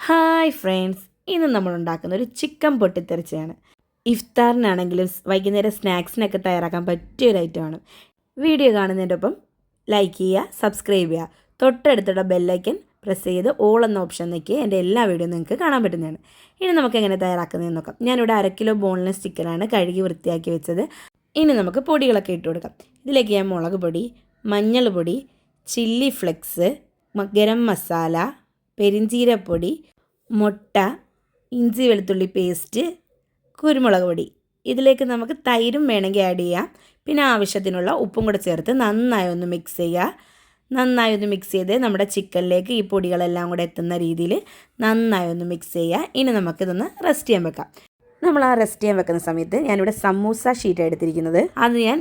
Hi friends, ഇന്ന് നമ്മൾ ഉണ്ടാക്കുന്ന ഒരു ചിക്കൻ പൊട്ടിത്തെറിച്ചയാണ്. ഇഫ്താറിനാണെങ്കിലും വൈകുന്നേരം സ്നാക്സിനൊക്കെ തയ്യാറാക്കാൻ പറ്റിയ ഒരു ഐറ്റമാണ്. വീഡിയോ കാണുന്നതിൻ്റെ ഒപ്പം ലൈക്ക് ചെയ്യുക, സബ്സ്ക്രൈബ് ചെയ്യുക, തൊട്ടടുത്തുള്ള ബെല്ലൈക്കൻ പ്രസ് ചെയ്ത് ഓൾ എന്ന ഓപ്ഷൻ നിൽക്കുക. എൻ്റെ എല്ലാ വീഡിയോയും നിങ്ങൾക്ക് കാണാൻ പറ്റുന്നതാണ്. ഇനി നമുക്ക് എങ്ങനെ തയ്യാറാക്കുന്നതെന്ന് നോക്കാം. ഞാനിവിടെ 1 കിലോ ബോൺലെസ് ചിക്കനാണ് കഴുകി വൃത്തിയാക്കി വെച്ചത്. ഇനി നമുക്ക് പൊടികളൊക്കെ ഇട്ട് കൊടുക്കാം. ഇതിലേക്ക് ഞാൻ മുളക് പൊടി, മഞ്ഞൾ പൊടി, ചില്ലി ഫ്ലെക്സ്, ഗരം മസാല, പെരിഞ്ചീരപ്പൊടി, മുട്ട, ഇഞ്ചി വെളുത്തുള്ളി പേസ്റ്റ്, കുരുമുളക് പൊടി, ഇതിലേക്ക് നമുക്ക് തൈരും വേണമെങ്കിൽ ആഡ് ചെയ്യാം. പിന്നെ ആവശ്യത്തിനുള്ള ഉപ്പും കൂടെ ചേർത്ത് നന്നായി ഒന്ന് മിക്സ് ചെയ്യുക. നന്നായി ഒന്ന് മിക്സ് ചെയ്ത് നമ്മുടെ ചിക്കനിലേക്ക് ഈ പൊടികളെല്ലാം കൂടെ എത്തുന്ന രീതിയിൽ നന്നായി ഒന്ന് മിക്സ് ചെയ്യുക. ഇനി നമുക്കിതൊന്ന് റെസ്റ്റ് ചെയ്യാൻ വെക്കാം. നമ്മൾ ആ റെസ്റ്റ് ചെയ്യാൻ വെക്കുന്ന സമയത്ത് ഞാനിവിടെ സമൂസ ഷീറ്റ് എടുത്തിരിക്കുന്നത്. അത് ഞാൻ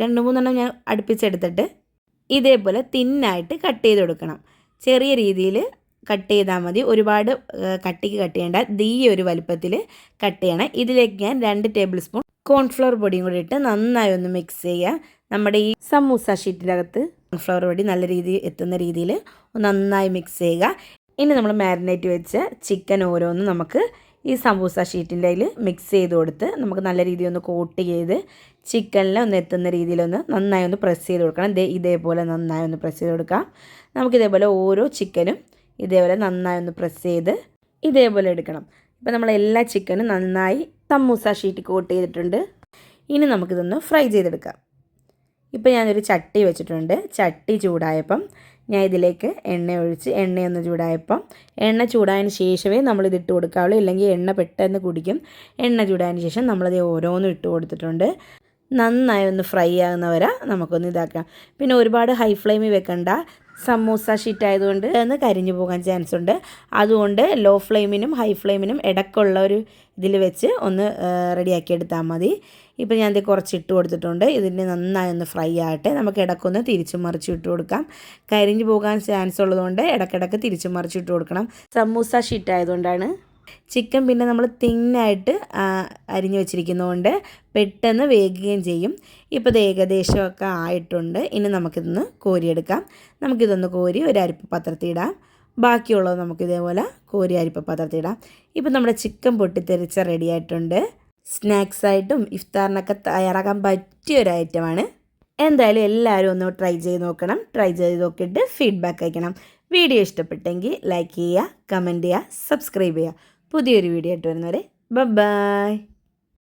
2-3 ഞാൻ അടുപ്പിച്ചെടുത്തിട്ട് ഇതേപോലെ തിന്നായിട്ട് കട്ട് ചെയ്ത് കൊടുക്കണം. ചെറിയ രീതിയിൽ കട്ട് ചെയ്താൽ മതി, ഒരുപാട് കട്ടിക്ക് കട്ട് ചെയ്യേണ്ട. ഈ ഒരു വലുപ്പത്തിൽ കട്ട് ചെയ്യണം. ഇതിലേക്ക് ഞാൻ 2 ടേബിൾ സ്പൂൺ കോൺഫ്ലവർ പൊടിയും കൂടി ഇട്ട് നന്നായി ഒന്ന് മിക്സ് ചെയ്യുക. നമ്മുടെ ഈ സമൂസ ഷീറ്റിനകത്ത് കോൺഫ്ലവർ പൊടി നല്ല രീതിയിൽ എത്തുന്ന രീതിയിൽ നന്നായി മിക്സ് ചെയ്യുക. ഇനി നമ്മൾ മാരിനേറ്റ് വെച്ച ചിക്കൻ ഓരോന്നും നമുക്ക് ഈ സമൂസ ഷീറ്റിൻ്റെ അതിൽ മിക്സ് ചെയ്ത് കൊടുത്ത് നമുക്ക് നല്ല രീതിയിൽ ഒന്ന് കോട്ട് ചെയ്ത് ചിക്കനിൽ ഒന്ന് എത്തുന്ന രീതിയിലൊന്ന് നന്നായി ഒന്ന് പ്രസ് ചെയ്ത് കൊടുക്കണം. ഇതേപോലെ നന്നായി ഒന്ന് പ്രസ് ചെയ്ത് കൊടുക്കാം. നമുക്കിതേപോലെ ഓരോ ചിക്കനും ഇതേപോലെ നന്നായി ഒന്ന് പ്രസ് ചെയ്ത് ഇതേപോലെ എടുക്കണം. ഇപ്പോൾ നമ്മൾ എല്ലാ ചിക്കനും നന്നായി സമൂസ ഷീറ്റ് കോട്ട് ചെയ്തിട്ടുണ്ട്. ഇനി നമുക്കിതൊന്ന് ഫ്രൈ ചെയ്തെടുക്കാം. ഇപ്പോൾ ഞാനൊരു ചട്ടി വെച്ചിട്ടുണ്ട്. ചട്ടി ചൂടായപ്പം ഞാൻ ഇതിലേക്ക് എണ്ണയൊന്ന് ചൂടായപ്പം എണ്ണ ചൂടായതിന് ശേഷമേ നമ്മളിതിട്ട് കൊടുക്കാവുള്ളൂ, ഇല്ലെങ്കിൽ എണ്ണ പെട്ടെന്ന് കുടിക്കും. എണ്ണ ചൂടായതിന് ശേഷം നമ്മളിത് ഓരോന്നും ഇട്ട് കൊടുത്തിട്ടുണ്ട്. നന്നായി ഒന്ന് ഫ്രൈ ആകുന്നവരെ നമുക്കൊന്ന് ഇതാക്കാം. പിന്നെ ഒരുപാട് ഹൈ ഫ്ലെയിമിൽ വെക്കണ്ട, സമൂസ ഷീറ്റ് ആയതുകൊണ്ട് ഒന്ന് കരിഞ്ഞു പോകാൻ ചാൻസ് ഉണ്ട്. അതുകൊണ്ട് ലോ ഫ്ലെയിമിനും ഹൈ ഫ്ലെയിമിനും ഇടയ്ക്കുള്ള ഒരു ഇതിൽ വെച്ച് ഒന്ന് റെഡിയാക്കി എടുത്താൽ മതി. ഇപ്പോൾ ഞാനിത് കുറച്ച് ഇട്ട് കൊടുത്തിട്ടുണ്ട്. ഇതിന് നന്നായി ഒന്ന് ഫ്രൈ ആകട്ടെ. നമുക്ക് ഇടയ്ക്കൊന്ന് തിരിച്ചും മറിച്ചും ഇട്ട് കൊടുക്കാം. കരിഞ്ഞു പോകാൻ ചാൻസ് ഉള്ളതുകൊണ്ട് ഇടയ്ക്കിടയ്ക്ക് തിരിച്ചും മറിച്ചും ഇട്ട് കൊടുക്കണം. സമൂസ ഷീറ്റ് ആയതുകൊണ്ടാണ്. ചിക്കൻ പിന്നെ നമ്മൾ തിന്നായിട്ട് അരിഞ്ഞു വെച്ചിരിക്കുന്നതുകൊണ്ട് പെട്ടെന്ന് വേകുകയും ചെയ്യും. ഇപ്പോൾ ഇത് ഏകദേശമൊക്കെ ആയിട്ടുണ്ട്. ഇനി നമുക്കിതൊന്ന് കോരിയെടുക്കാം. നമുക്കിതൊന്ന് കോരി ഒരു അരിപ്പ പാത്രത്തിലിടാം. ബാക്കിയുള്ളത് നമുക്കിതേപോലെ കോരി അരിപ്പ പാത്രത്തിലിടാം. ഇപ്പോൾ നമ്മുടെ ചിക്കൻ പൊട്ടിത്തെറിച്ച റെഡി ആയിട്ടുണ്ട്. സ്നാക്സായിട്ടും ഇഫ്താറിനൊക്കെ തയ്യാറാക്കാൻ പറ്റിയൊരു ഐറ്റമാണ്. എന്തായാലും എല്ലാവരും ഒന്ന് ട്രൈ ചെയ്ത് നോക്കണം. ട്രൈ ചെയ്ത് നോക്കിയിട്ട് ഫീഡ്ബാക്ക് അയക്കണം. വീഡിയോ ഇഷ്ടപ്പെട്ടെങ്കിൽ ലൈക്ക് ചെയ്യുക, കമൻറ്റ് ചെയ്യുക, സബ്സ്ക്രൈബ് ചെയ്യുക. പുതിയൊരു വീഡിയോ ആയിട്ട് വരുന്നവരെ ബൈ.